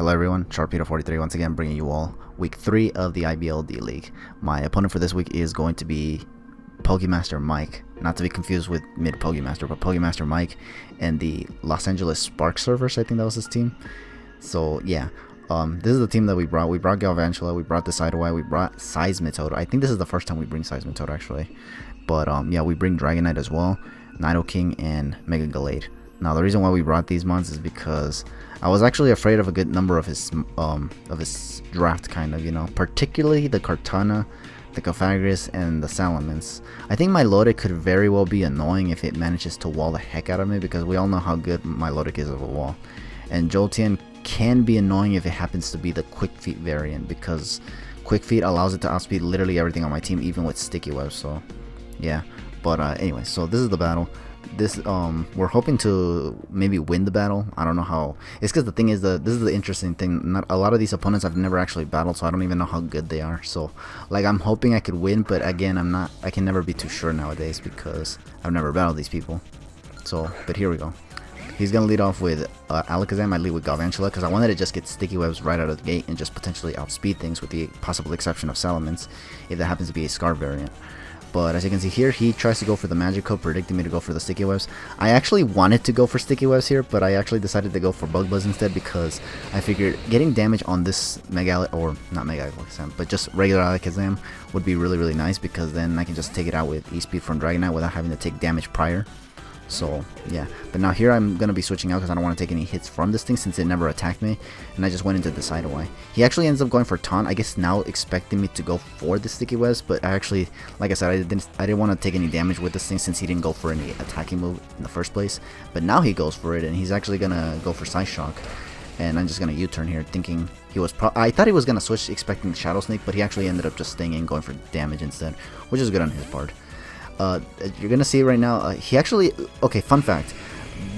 Hello everyone, Sharpedo43 once again bringing you all week 3 of the IBL D-League. My opponent for this week is going to be Pokemaster Mike, not to be confused with mid Pokemaster, but Pokemaster Mike and the Los Angeles Spark Servers, I think that was his team. So yeah, this is the team that we brought. We brought Galvantula, we brought Decidueye, we brought Seismitoad. I think this is the first time we bring Seismitoad actually. But yeah, we bring Dragonite as well, Nidoking, and Mega Gallade. Now the reason why we brought these mons is because I was actually afraid of a good number of his draft, kind of, you know, particularly the Kartana, the Cofagris, and the Salamence. I think my Milotic could very well be annoying if it manages to wall the heck out of me, because we all know how good my Milotic is of a wall. And Jolteon can be annoying if it happens to be the Quick Feet variant, because Quick Feet allows it to outspeed literally everything on my team, even with Sticky Webs. So yeah, but anyway, so this is the battle. This we're hoping to maybe win the battle. I don't know how. It's because the thing is, this is the interesting thing. Not a lot of these opponents I've never actually battled, so I don't even know how good they are. So like, I'm hoping I could win, but again, I can never be too sure nowadays because I've never battled these people. So, but here we go. He's gonna lead off with Alakazam. I lead with Galvantula because I wanted to just get Sticky Webs right out of the gate and just potentially outspeed things, with the possible exception of Salamence, if that happens to be a Scar variant. But as you can see here, he tries to go for the Magikarp, predicting me to go for the Sticky Webs. I actually wanted to go for Sticky Webs here, but I actually decided to go for Bug Buzz instead, because I figured getting damage on this not Mega Alakazam, but just regular Alakazam would be really nice, because then I can just take it out with E-Speed from Dragonite without having to take damage prior. So yeah, but now here I'm gonna be switching out because I don't want to take any hits from this thing, since it never attacked me, and I just went into Decidueye. He actually ends up going for Taunt, I guess now expecting me to go for the Sticky Webs, but I actually, like I said, I didn't want to take any damage with this thing, since he didn't go for any attacking move in the first place. But now he goes for it, and he's actually gonna go for Side Shock, and I'm just gonna U-turn here, thinking he was I thought he was gonna switch expecting Shadow Sneak, but he actually ended up just staying in, going for damage instead, which is good on his part. You're gonna see right now, he actually, okay, fun fact,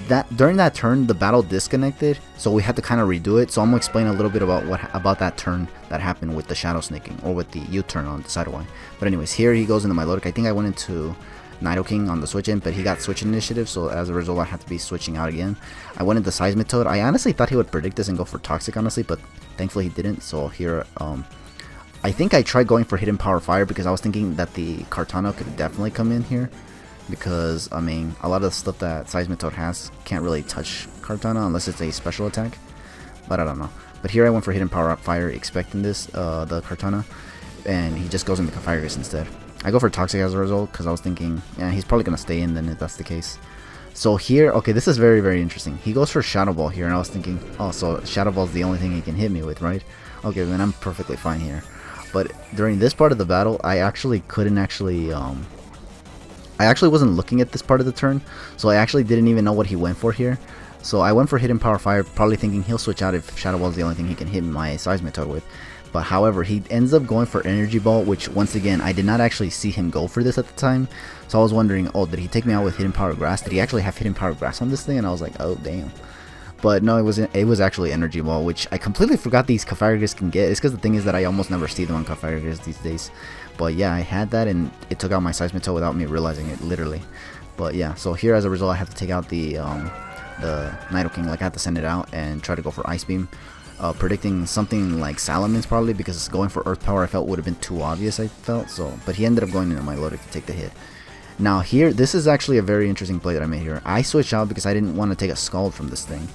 that during that turn the battle disconnected, so we had to kind of redo it. So I'm gonna explain a little bit about that turn that happened with the Shadow Sneaking, or with the U-turn on the Decidueye. But anyways, here he goes into Milotic. I think I went into Nidoking on the switch in, but he got switch initiative, so as a result I had to be switching out again. I went into Seismitoad. I honestly thought he would predict this and go for Toxic, honestly, but thankfully he didn't. So here, I think I tried going for Hidden Power Fire, because I was thinking that the Kartana could definitely come in here, because I mean, a lot of the stuff that Seismitoad has can't really touch Kartana unless it's a special attack, but I don't know. But here I went for Hidden Power Fire expecting this, the Kartana, and he just goes into Cofagris instead. I go for Toxic as a result, because I was thinking, yeah, he's probably going to stay in then if that's the case. So here, okay, this is very interesting. He goes for Shadow Ball here, and I was thinking, oh, so Shadow Ball is the only thing he can hit me with, right? Okay, then I'm perfectly fine here. But during this part of the battle, I actually couldn't I actually wasn't looking at this part of the turn, so I actually didn't even know what he went for here. So I went for Hidden Power Fire, probably thinking he'll switch out if Shadow Ball is the only thing he can hit my Seismitoad with. But however, he ends up going for Energy Ball, which once again, I did not actually see him go for this at the time. So I was wondering, oh, did he take me out with Hidden Power Grass? Did he actually have Hidden Power Grass on this thing? And I was like, oh, damn. But no, it was actually Energy Ball, which I completely forgot these Cofagris can get. It's because the thing is that I almost never see them on Cofagris these days. But yeah, I had that, and it took out my Seismitoad without me realizing it, literally. But yeah, so here as a result, I have to take out the Nidoking. Like, I have to send it out and try to go for Ice Beam, predicting something like Salamence probably, because going for Earth Power I felt would have been too obvious. I felt so, but he ended up going into Milotic to take the hit. Now here, this is actually a very interesting play that I made here. I switched out because I didn't want to take a Scald from this thing.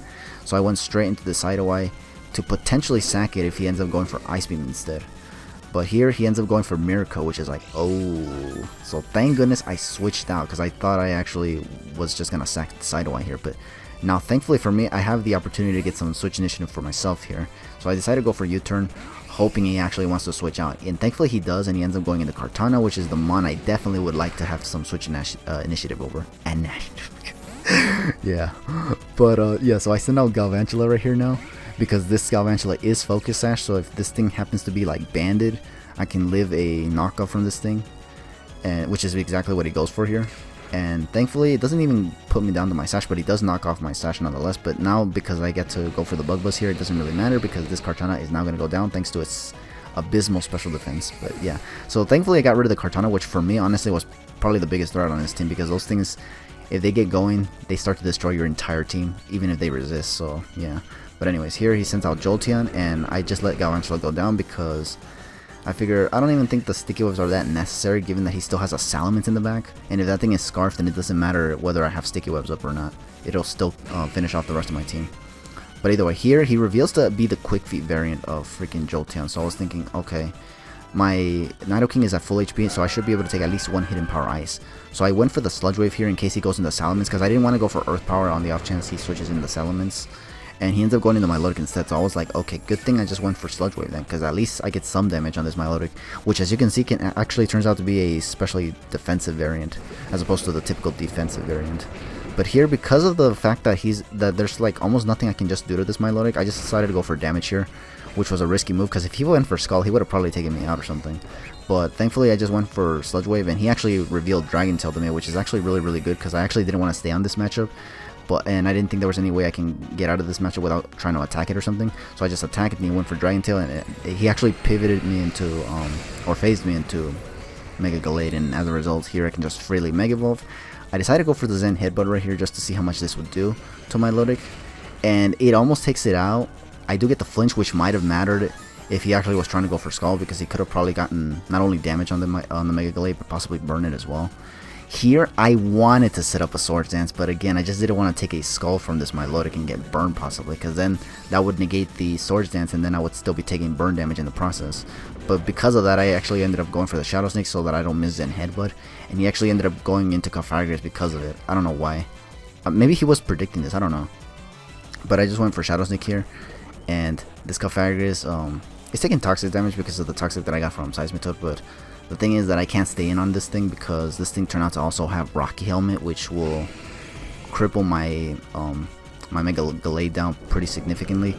So I went straight into the Decidueye to potentially sack it if he ends up going for Ice Beam instead. But here he ends up going for Miracle, which is like, oh. So thank goodness I switched out, because I thought I actually was just going to sack the Decidueye here. But now thankfully for me, I have the opportunity to get some switch initiative for myself here. So I decided to go for U-turn, hoping he actually wants to switch out. And thankfully he does, and he ends up going into Kartana, which is the mon I definitely would like to have some switch initiative over. And yeah, but yeah, so I send out Galvantula right here now, because this Galvantula is Focus Sash, so if this thing happens to be like banded, I can live a knockoff from this thing, and which is exactly what he goes for here. And thankfully it doesn't even put me down to my Sash, but he does knock off my Sash nonetheless. But now, because I get to go for the Bug Buzz here, it doesn't really matter, because this Kartana is now going to go down thanks to its abysmal special defense. But yeah, so thankfully I got rid of the Kartana, which for me honestly was probably the biggest threat on this team, because those things, if they get going, they start to destroy your entire team, even if they resist. So yeah, But anyways, here he sends out Jolteon, and I just let Galvantula go down because I figure I don't even think the Sticky Webs are that necessary, given that he still has a Salamence in the back. And if that thing is Scarfed, then it doesn't matter whether I have Sticky Webs up or not. It'll still finish off the rest of my team. But either way, here he reveals to be the Quick Feet variant of freaking Jolteon. So I was thinking, okay, my Nidoking is at full HP, so I should be able to take at least one hit in Power Ice. So I went for the Sludge Wave here in case he goes into Salamence, because I didn't want to go for Earth Power on the off chance he switches into Salamence. And he ends up going into Milotic instead, so I was like, okay, good thing I just went for Sludge Wave then, because at least I get some damage on this Milotic, which as you can see actually turns out to be a specially defensive variant, as opposed to the typical defensive variant. But here, because of the fact that there's like almost nothing I can just do to this Milotic, I just decided to go for damage here, which was a risky move, because if he went for Skull, he would have probably taken me out or something. But thankfully I just went for Sludge Wave, and he actually revealed Dragon Tail to me, which is actually really good, because I actually didn't want to stay on this matchup. And I didn't think there was any way I can get out of this matchup without trying to attack it or something. So I just attacked it and he went for Dragon Tail, and he actually pivoted me into, or phased me into Mega Gallade, and as a result here I can just freely Mega Evolve. I decided to go for the Zen Headbutt right here just to see how much this would do to my Milotic, and it almost takes it out. I do get the flinch, which might have mattered if he actually was trying to go for Skull, because he could have probably gotten not only damage on the Mega Gallade, but possibly burn it as well. Here, I wanted to set up a Swords Dance, but again, I just didn't want to take a Skull from this Milotic and get burned possibly, because then that would negate the Swords Dance, and then I would still be taking burn damage in the process. But because of that, I actually ended up going for the Shadow Snake so that I don't miss Zen Headbutt, and he actually ended up going into Cofagrigus because of it. I don't know why. Maybe he was predicting this, I don't know. But I just went for Shadow Snake here, and this Cofagrigus is taking Toxic damage because of the Toxic that I got from Seismitoad, but the thing is that I can't stay in on this thing because this thing turned out to also have Rocky Helmet, which will cripple my my Mega Gallade down pretty significantly,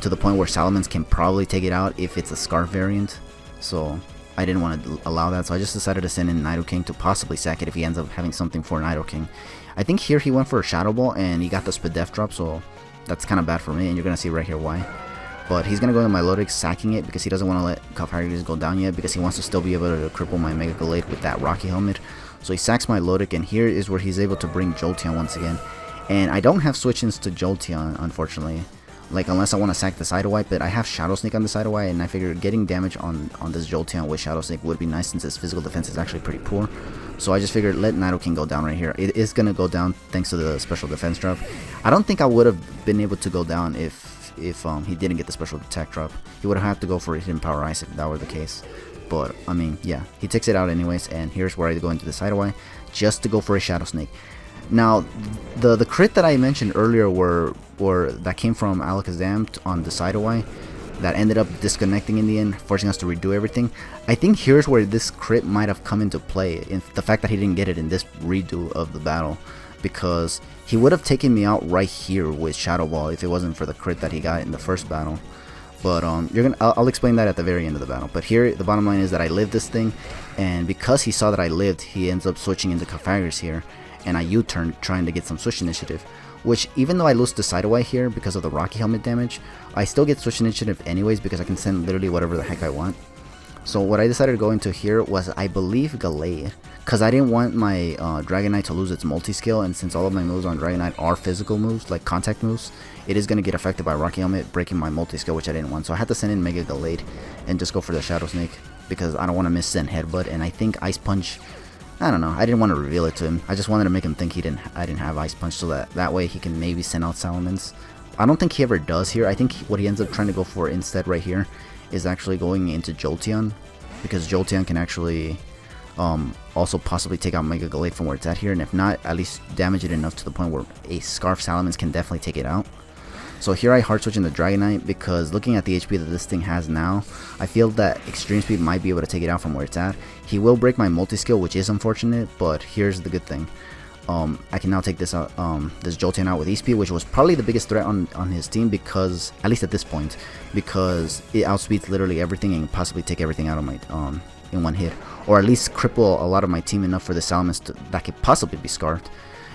to the point where Salamence can probably take it out if it's a Scarf variant. So I didn't want to allow that, so I just decided to send in Nidoking to possibly sack it if he ends up having something for Nidoking. I think here he went for a Shadow Ball and he got the Spadef drop, so that's kind of bad for me, and you're going to see right here why. But he's going to go into Milotic, sacking it because he doesn't want to let Cofagrigus go down yet, because he wants to still be able to cripple my Mega Gallade with that Rocky Helmet. So he sacks Milotic, and here is where he's able to bring Jolteon once again. And I don't have switch-ins to Jolteon, unfortunately. Like, unless I want to sack the Sidle Wipe, but I have Shadow Sneak on the Sidle Wipe, and I figured getting damage on this Jolteon with Shadow Sneak would be nice since his physical defense is actually pretty poor. So I just figured let Nidoking go down right here. It is going to go down thanks to the special defense drop. I don't think I would have been able to go down if he didn't get the special attack drop. He would have had to go for a hidden Power Ice if that were the case. But I mean, yeah, he takes it out anyways, and here's where I go into the Sideway just to go for a Shadow Snake. Now, the crit that I mentioned earlier that came from Alakazam on the Sideway that ended up disconnecting in the end, forcing us to redo everything. I think here's where this crit might have come into play, in the fact that he didn't get it in this redo of the battle, because he would have taken me out right here with Shadow Ball if it wasn't for the crit that he got in the first battle. But I'll explain that at the very end of the battle. But here, the bottom line is that I lived this thing, and because he saw that I lived, he ends up switching into Cofagrigus here, and I U-turned trying to get some switch initiative. Which, even though I lose the Sideway here because of the Rocky Helmet damage, I still get switch initiative anyways because I can send literally whatever the heck I want. So what I decided to go into here was, I believe, Gallade, because I didn't want my Dragonite to lose its multi-skill, and since all of my moves on Dragonite are physical moves, like contact moves, it is going to get affected by Rocky Helmet, breaking my multi-skill, which I didn't want. So I had to send in Mega Gallade and just go for the Shadow Snake, because I don't want to miss Zen Headbutt, and I think Ice Punch, I don't know, I didn't want to reveal it to him. I just wanted to make him think I didn't have Ice Punch, so that way he can maybe send out Salamence. I don't think he ever does here. I think what he ends up trying to go for instead right here is actually going into Jolteon, because Jolteon can actually also possibly take out Mega Gallade from where it's at here, and if not, at least damage it enough to the point where a Scarf Salamence can definitely take it out. So here I hard switch into Dragonite, because looking at the HP that this thing has now, I feel that Extreme Speed might be able to take it out from where it's at. He will break my multi-skill, which is unfortunate, but here's the good thing. I can now take this this Jolteon out with E-Speed, which was probably the biggest threat on his team, because, at least at this point, because it outspeeds literally everything and can possibly take everything out of my in one hit, or at least cripple a lot of my team enough for the Salamence that could possibly be scarfed,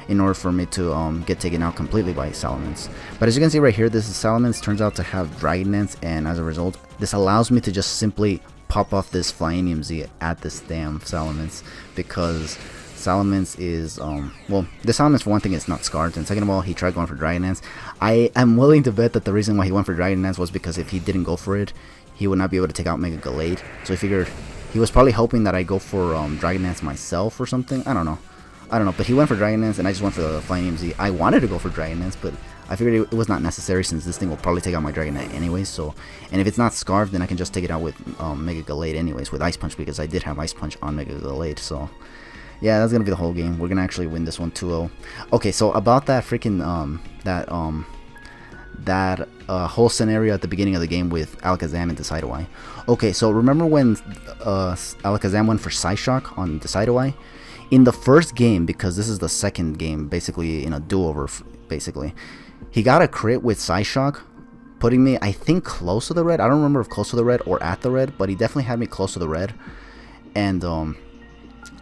in order for me to get taken out completely by Salamence. But as you can see right here, this Salamence turns out to have Dragon Dance, and as a result, this allows me to just simply pop off this Flyinium Z at this damn Salamence, because Salamence is, well, the Salamence, for one thing, is not scarred, and second of all, he tried going for Dragon Dance. I am willing to bet that the reason why he went for Dragon Dance was because if he didn't go for it, he would not be able to take out Mega Gallade. So he figured, he was probably hoping that I go for Dragon Dance myself or something. I don't know, but he went for Dragon Dance, and I just went for the Flying EMZ. I wanted to go for Dragon Dance, but I figured it was not necessary since this thing will probably take out my Dragonite anyways. So, and if it's not Scarf, then I can just take it out with Mega Gallade anyways, with Ice Punch, because I did have Ice Punch on Mega Gallade. So, yeah, that's gonna be the whole game. We're gonna actually win this one 2-0. Okay, so about that freaking whole scenario at the beginning of the game with Alakazam and Decidueye. Okay, so remember when Alakazam went for Psyshock on Decidueye? In the first game, because this is the second game, basically in a do-over, basically, he got a crit with Psyshock, putting me, I think, close to the red. I don't remember if close to the red or at the red, but he definitely had me close to the red. And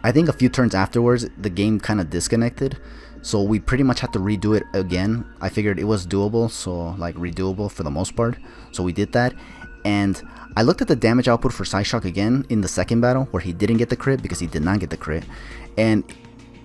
I think a few turns afterwards, the game kind of disconnected. So we pretty much had to redo it again. I figured it was doable, so like redoable for the most part. So we did that. And I looked at the damage output for Psyshock again in the second battle, where he didn't get the crit because he did not get the crit. And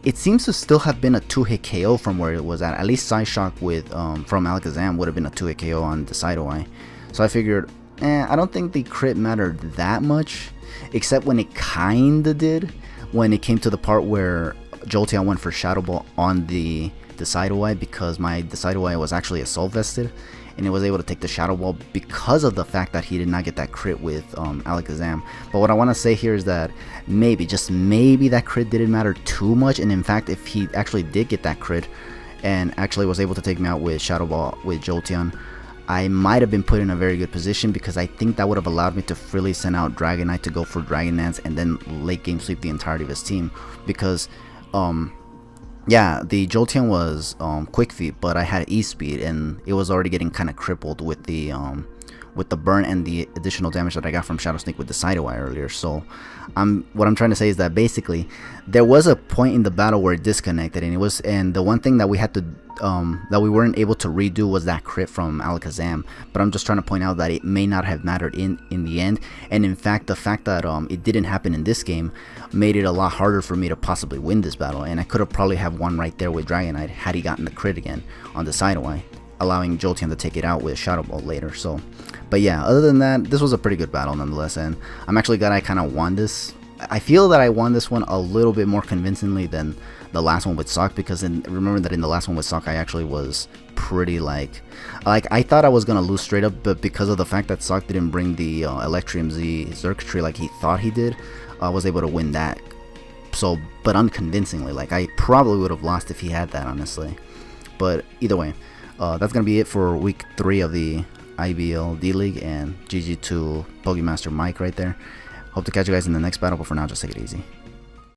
it seems to still have been a 2-hit KO from where it was at. At least Psyshock with from Alakazam would have been a 2-hit KO on Decidueye. So I figured, I don't think the crit mattered that much, except when it kinda did, when it came to the part where Jolteon went for Shadow Ball on the Decidueye, because my Decidueye was actually Assault Vested, and it was able to take the Shadow Ball because of the fact that he did not get that crit with Alakazam. But what I want to say here is that maybe, just maybe, that crit didn't matter too much, and in fact, if he actually did get that crit and actually was able to take me out with Shadow Ball with Jolteon, I might have been put in a very good position, because I think that would have allowed me to freely send out Dragonite to go for Dragon Dance and then late game sweep the entirety of his team, because yeah, the Jolteon was Quick Feet, but I had E-Speed, and it was already getting kind of crippled with the burn and the additional damage that I got from Shadow Sneak with the Decidueye earlier. So what I'm trying to say is that basically there was a point in the battle where it disconnected, and the one thing that we had to that we weren't able to redo was that crit from Alakazam. But I'm just trying to point out that it may not have mattered in the end, and in fact the fact that it didn't happen in this game made it a lot harder for me to possibly win this battle, and I could have probably have won right there with Dragonite had he gotten the crit again on the Decidueye, allowing Jolteon to take it out with Shadow Ball later. So, but yeah, other than that, this was a pretty good battle nonetheless, and I'm actually glad I kind of won this. I feel that I won this one a little bit more convincingly than the last one with Sock, because remember that in the last one with Sock I actually was pretty like I thought I was gonna lose straight up, but because of the fact that Sock didn't bring the Electrium Z Xurkitree like he thought he did, I was able to win that. So, but unconvincingly, like I probably would have lost if he had that, honestly. But either way, that's gonna be it for week 3 of the IBL D-League, and GG to Pokemaster Mike right there. Hope to catch you guys in the next battle, but for now, just take it easy.